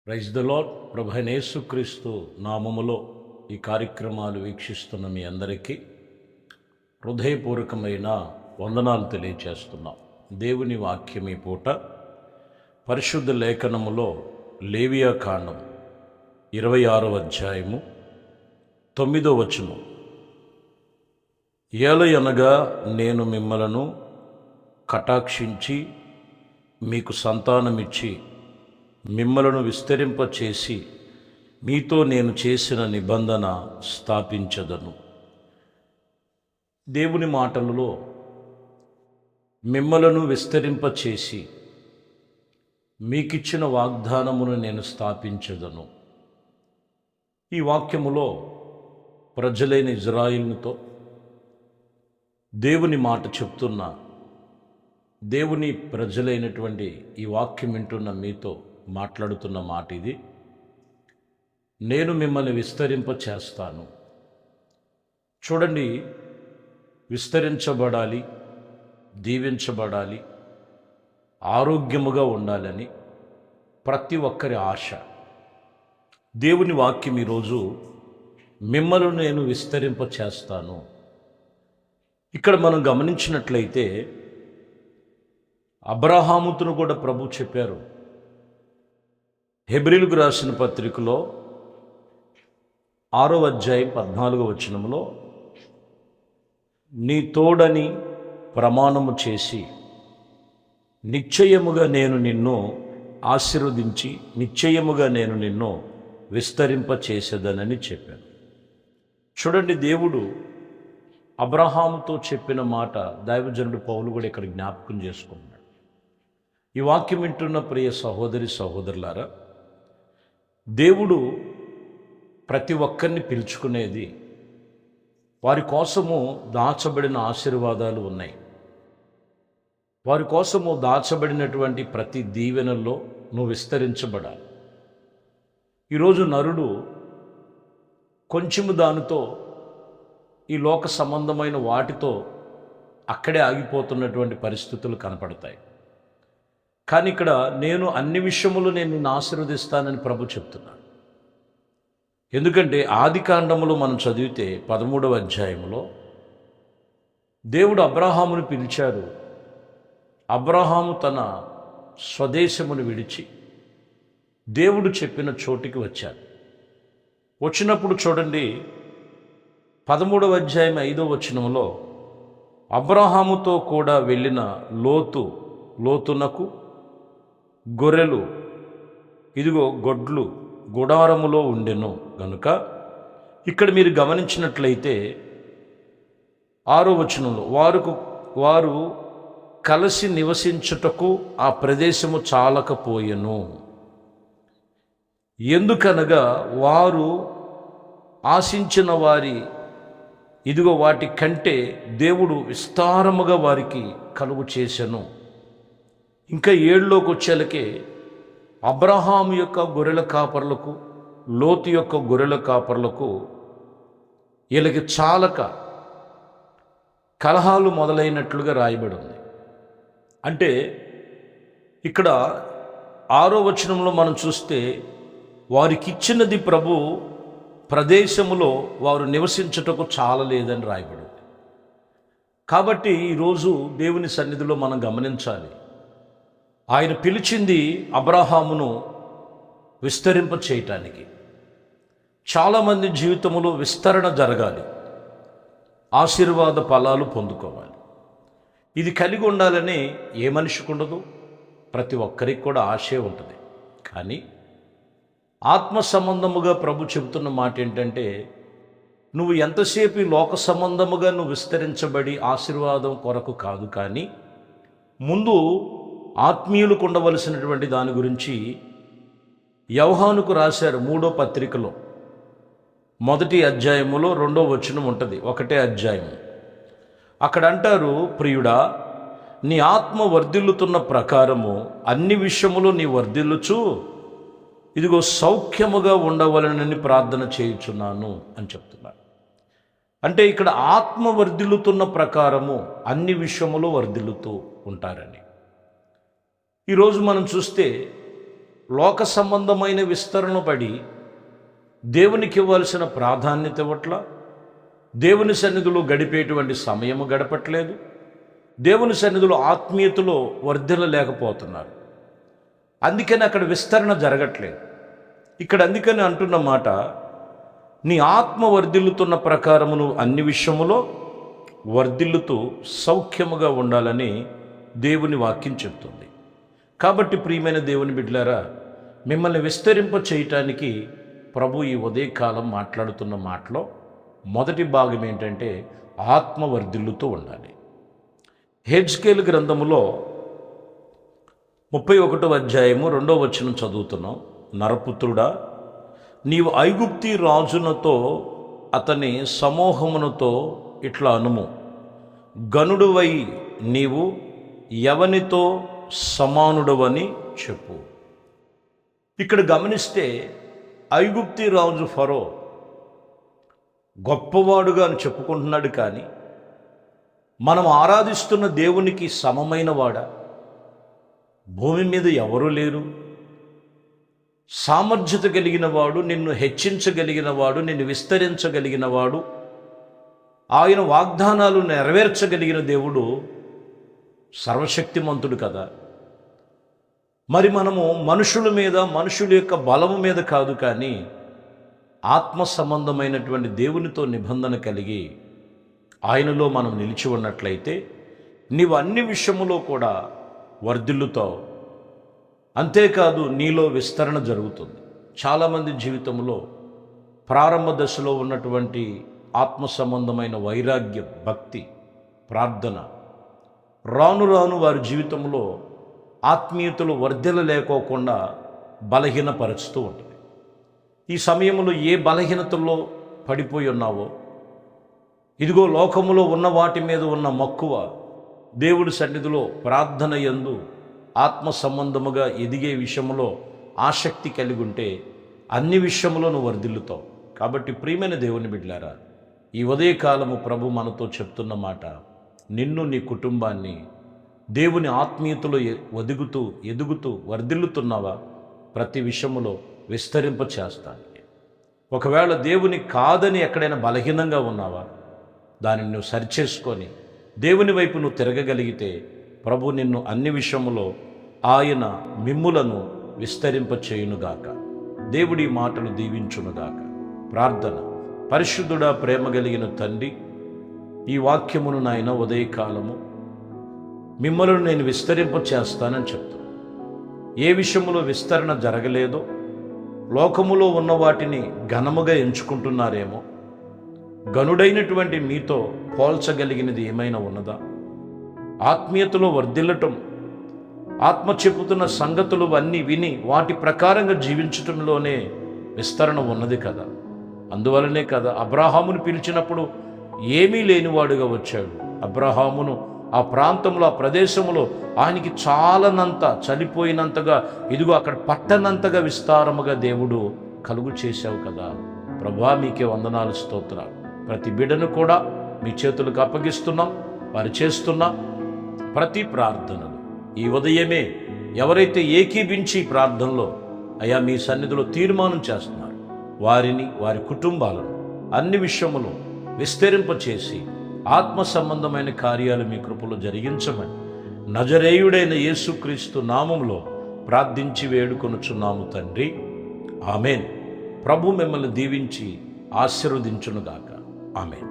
Praise the lord. ప్రభు అయిన యేసుక్రీస్తు నామములో ఈ కార్యక్రమాలు వీక్షిస్తున్న మీ అందరికీ హృదయపూర్వకమైన వందనాలు తెలియచేస్తున్నాం. దేవుని వాక్యం ఈ పూట పరిశుద్ధ లేఖనములో లేవియా కాండం 26వ అధ్యాయము 9వ వచనం. ఏలయనగా నేను మిమ్మలను కటాక్షించి మీకు సంతానమిచ్చి మిమ్మలను విస్తరింపచేసి మీతో నేను చేసిన నిబంధన స్థాపించదను. దేవుని మాటలలో మిమ్మలను విస్తరింపచేసి మీకిచ్చిన వాగ్దానమును నేను స్థాపించదను. ఈ వాక్యములో ప్రజలైన ఇజ్రాయిల్తో దేవుని మాట చెప్తున్న దేవుని ప్రజలైనటువంటి ఈ వాక్యం వింటున్న మీతో మాట్లాడుతున్న మాట ఇది. నేను మిమ్మల్ని విస్తరింప చేస్తాను. చూడండి, విస్తరించబడాలి, దీవించబడాలి, ఆరోగ్యముగా ఉండాలని ప్రతి ఒక్కరి ఆశ. దేవుని వాక్యం ఈరోజు మిమ్మల్ని నేను విస్తరింప చేస్తాను. ఇక్కడ మనం గమనించినట్లయితే అబ్రహాముతో కూడా ప్రభు చెప్పారు. హెబ్రీలకు రాసిన పత్రికలో 6వ అధ్యాయం 14వ వచనంలో నీ తోడని ప్రమాణము చేసి నిశ్చయముగా నేను నిన్ను ఆశీర్వదించి నిశ్చయముగా నేను నిన్ను విస్తరింప చేసేదనని చెప్పాను. చూడండి, దేవుడు అబ్రహాముతో చెప్పిన మాట దైవజనుడు పౌలు కూడా ఇక్కడ జ్ఞాపకం చేసుకున్నాడు. ఈ వాక్యం వింటున్న ప్రియ సహోదరి సహోదరులారా, దేవుడు ప్రతి ఒక్కరిని పిలుచుకునేది వారి కోసము దాచబడిన ఆశీర్వాదాలు ఉన్నాయి. వారి కోసము దాచబడినటువంటి ప్రతి దీవెనల్లో నువ్వు విస్తరించబడాలి. ఈరోజు నరుడు కొంచెము దానితో ఈ లోక సంబంధమైన వాటితో అక్కడే ఆగిపోతున్నటువంటి పరిస్థితులు కనపడతాయి. కానీ ఇక్కడ నేను అన్ని విషయములు నేను నిన్ను ఆశీర్వదిస్తానని ప్రభు చెప్తున్నాడు. ఎందుకంటే ఆది కాండములో మనం చదివితే 13వ అధ్యాయంలో దేవుడు అబ్రహామును పిలిచాడు. అబ్రహాము తన స్వదేశమును విడిచి దేవుడు చెప్పిన చోటికి వచ్చాడు. వచ్చినప్పుడు చూడండి, 13వ అధ్యాయం 5వ వచనంలో అబ్రహాముతో కూడా వెళ్ళిన లోతునకు గొర్రెలు ఇదిగో గొడ్లు గుడారములో ఉండెను గనుక ఇక్కడ మీరు గమనించినట్లయితే 6వ వచనంలో వారు కలిసి నివసించుటకు ఆ ప్రదేశము చాలకపోయెను. ఎందుకనగా వారు ఆశించిన వారి ఇదిగో వాటి కంటే దేవుడు విస్తారముగా వారికి కలుగు చేసెను. ఇంకా 7లోకి వచ్చేలకే అబ్రహాము యొక్క గొర్రెల కాపర్లకు లోతు యొక్క గొర్రెల కాపర్లకు వీళ్ళకి చాలక కలహాలు మొదలైనట్లుగా రాయబడి ఉంది. అంటే ఇక్కడ 6వ వచనంలో మనం చూస్తే వారికి ఇచ్చినది ప్రభు ప్రదేశములో వారు నివసించుటకు చాలలేదని రాయబడింది. కాబట్టి ఈరోజు దేవుని సన్నిధిలో మనం గమనించాలి, ఆయన పిలిచింది అబ్రహామును విస్తరింప చేయటానికి. చాలామంది జీవితంలో విస్తరణ జరగాలి, ఆశీర్వాద ఫలాలు పొందుకోవాలి. ఇది కలిగి ఉండాలని ఏ మనిషికి ఉండదు, ప్రతి ఒక్కరికి కూడా ఆశే ఉంటుంది. కానీ ఆత్మ సంబంధముగా ప్రభు చెబుతున్న మాట ఏంటంటే, నువ్వు ఎంతసేపు ఈ లోక సంబంధముగా నువ్వు విస్తరించబడి ఆశీర్వాదం కొరకు కాదు, కానీ ముందు ఆత్మీయులకు ఉండవలసినటువంటి దాని గురించి యోహానుకు రాశారు 3వ పత్రికలో 1వ అధ్యాయములో 2వ వచనం ఉంటుంది. 1వ అధ్యాయం అక్కడ అంటారు, ప్రియుడా, నీ ఆత్మ వర్ధిల్లుతున్న ప్రకారము అన్ని విషయములు నీ వర్ధిల్లుచు ఇదిగో సౌఖ్యముగా ఉండవలనని ప్రార్థన చేయుచున్నాను అని చెప్తున్నాడు. అంటే ఇక్కడ ఆత్మ వర్ధిల్లుతున్న ప్రకారము అన్ని విషయములు వర్ధిల్లుతూ ఉంటారని. ఈరోజు మనం చూస్తే లోక సంబంధమైన విస్తరణ పడి దేవునికి ఇవ్వాల్సిన ప్రాధాన్యత ఇవ్వట్ల, దేవుని సన్నిధిలో గడిపేటువంటి సమయము గడపట్లేదు, దేవుని సన్నిధిలో ఆత్మీయతలో వర్ధిల్లలేకపోతున్నారు. అందుకని అక్కడ విస్తరణ జరగట్లేదు. ఇక్కడ అందుకని అంటున్న మాట, నీ ఆత్మ వర్ధిల్లుతున్న ప్రకారమును అన్ని విషయములో వర్ధిల్లుతూ సౌఖ్యముగా ఉండాలని దేవుని వాక్యం చెప్తుంది. కాబట్టి ప్రియమైన దేవుని బిడ్డలారా, మిమ్మల్ని విస్తరింప చేయటానికి ప్రభు ఈ ఉదయకాలం మాట్లాడుతున్న మాటలో మొదటి భాగం ఏంటంటే ఆత్మ వర్ధిల్లుతూ ఉండాలి. హెజ్కేలు గ్రంథములో 31వ అధ్యాయము 2వ వచనం చదువుతున్నాం. నరపుత్రుడా, నీవు ఐగుప్తి రాజునతో అతని సమూహమునతో ఇట్లా అనుము, గనుడువై నీవు ఎవనితో సమానుడవని చెప్పు. ఇక్కడ గమనిస్తే ఐగుప్తి రాజు ఫరో గొప్పవాడుగా అని చెప్పుకుంటున్నాడు, కానీ మనం ఆరాధిస్తున్న దేవునికి సమమైన వాడా? భూమి మీద ఎవరూ లేరు. సామర్థ్యత కలిగిన వాడు, నిన్ను హెచ్చించగలిగిన వాడు, నిన్ను విస్తరించగలిగిన వాడు, ఆయన వాగ్దానాలు నెరవేర్చగలిగిన దేవుడు సర్వశక్తిమంతుడు కదా. మరి మనము మనుషుల మీద, మనుషుల యొక్క బలము మీద కాదు, కానీ ఆత్మ సంబంధమైనటువంటి దేవునితో నిబంధన కలిగి ఆయనలో మనం నిలిచి ఉన్నట్లయితే నీవు అన్ని విషయములో కూడా వర్ధిల్లుతావు. అంతేకాదు, నీలో విస్తరణ జరుగుతుంది. చాలామంది జీవితంలో ప్రారంభ దశలో ఉన్నటువంటి ఆత్మ సంబంధమైన వైరాగ్యం, భక్తి, ప్రార్థన రాను రాను వారి జీవితంలో ఆత్మీయతలు వర్ధిల్లలేకోకుండా బలహీనపరుస్తూ ఉంటుంది. ఈ సమయంలో ఏ బలహీనతల్లో పడిపోయి ఉన్నావో, ఇదిగో లోకములో ఉన్న వాటి మీద ఉన్న మక్కువ, దేవుడి సన్నిధిలో ప్రార్థన యందు ఆత్మ సంబంధముగా ఎదిగే విషయంలో ఆసక్తి కలిగి ఉంటే అన్ని విషయంలో నువ్వు వర్ధిల్లుతావు. కాబట్టి ప్రియమైన దేవుని బిడ్డలారా, ఈ ఉదయకాలము ప్రభు మనతో చెప్తున్న మాట, నిన్ను, నీ కుటుంబాన్ని దేవుని ఆత్మీయతలో ఎదుగుతూ వర్ధిల్లుతున్నావా? ప్రతి విషయములో విస్తరింప చేస్తాను. ఒకవేళ దేవుని కాదని ఎక్కడైనా బలహీనంగా ఉన్నావా? దానిని నువ్వు సరిచేసుకొని దేవుని వైపు నువ్వు తిరగగలిగితే ప్రభు నిన్ను అన్ని విషయములో ఆయన మిమ్ములను విస్తరింప చేయునుగాక. దేవుడి మాటలు దీవించునుగాక. ప్రార్థన. పరిశుద్ధుడా, ప్రేమ కలిగిన తండ్రి, ఈ వాక్యమును నాయన ఉదయకాలము మిమ్మల్ని నేను విస్తరింప చేస్తానని చెప్తున్నాను. ఏ విషయములో విస్తరణ జరగలేదో, లోకములో ఉన్న వాటిని ఘనముగా ఎంచుకుంటున్నారేమో, గనుడైనటువంటి మీతో పోల్చగలిగినది ఏమైనా ఉన్నదా? ఆత్మీయతలో వర్ధిల్లటం, ఆత్మ చెప్పుతున్న సంగతులు అన్నీ విని వాటి ప్రకారంగా జీవించటంలోనే విస్తరణ ఉన్నది కదా. అందువలనే కదా అబ్రాహామును పిలిచినప్పుడు ఏమీ లేనివాడుగా వచ్చాడు. అబ్రాహామును ఆ ప్రాంతంలో, ఆ ప్రదేశంలో ఆయనకి చాలనంత, చనిపోయినంతగా, ఇదిగో అక్కడ పట్టనంతగా విస్తారముగా దేవుడు కలుగు చేశావు కదా. ప్రభువా, మీకే వందనాలు, స్తోత్రాలు. ప్రతి బిడ్డను కూడా మీ చేతులకు అప్పగిస్తున్నాం. వారు చేస్తున్న ప్రతి ప్రార్థనలు ఈ ఉదయమే ఎవరైతే ఏకీభించి ప్రార్థనలో అయ్యా మీ సన్నిధిలో తీర్మానం చేస్తున్నారు, వారిని, వారి కుటుంబాలను అన్ని విషయములు విస్తరింపచేసి ఆత్మ సంబంధమైన కార్యాలు మీ కృపలో జరిగించమని నజరేయుడైన యేసుక్రీస్తు నామములో ప్రార్థించి వేడుకొనుచున్నాము తండ్రి. ఆమెన్. ప్రభు మిమ్మల్ని దీవించి ఆశీర్వదించునుగాక. ఆమెన్.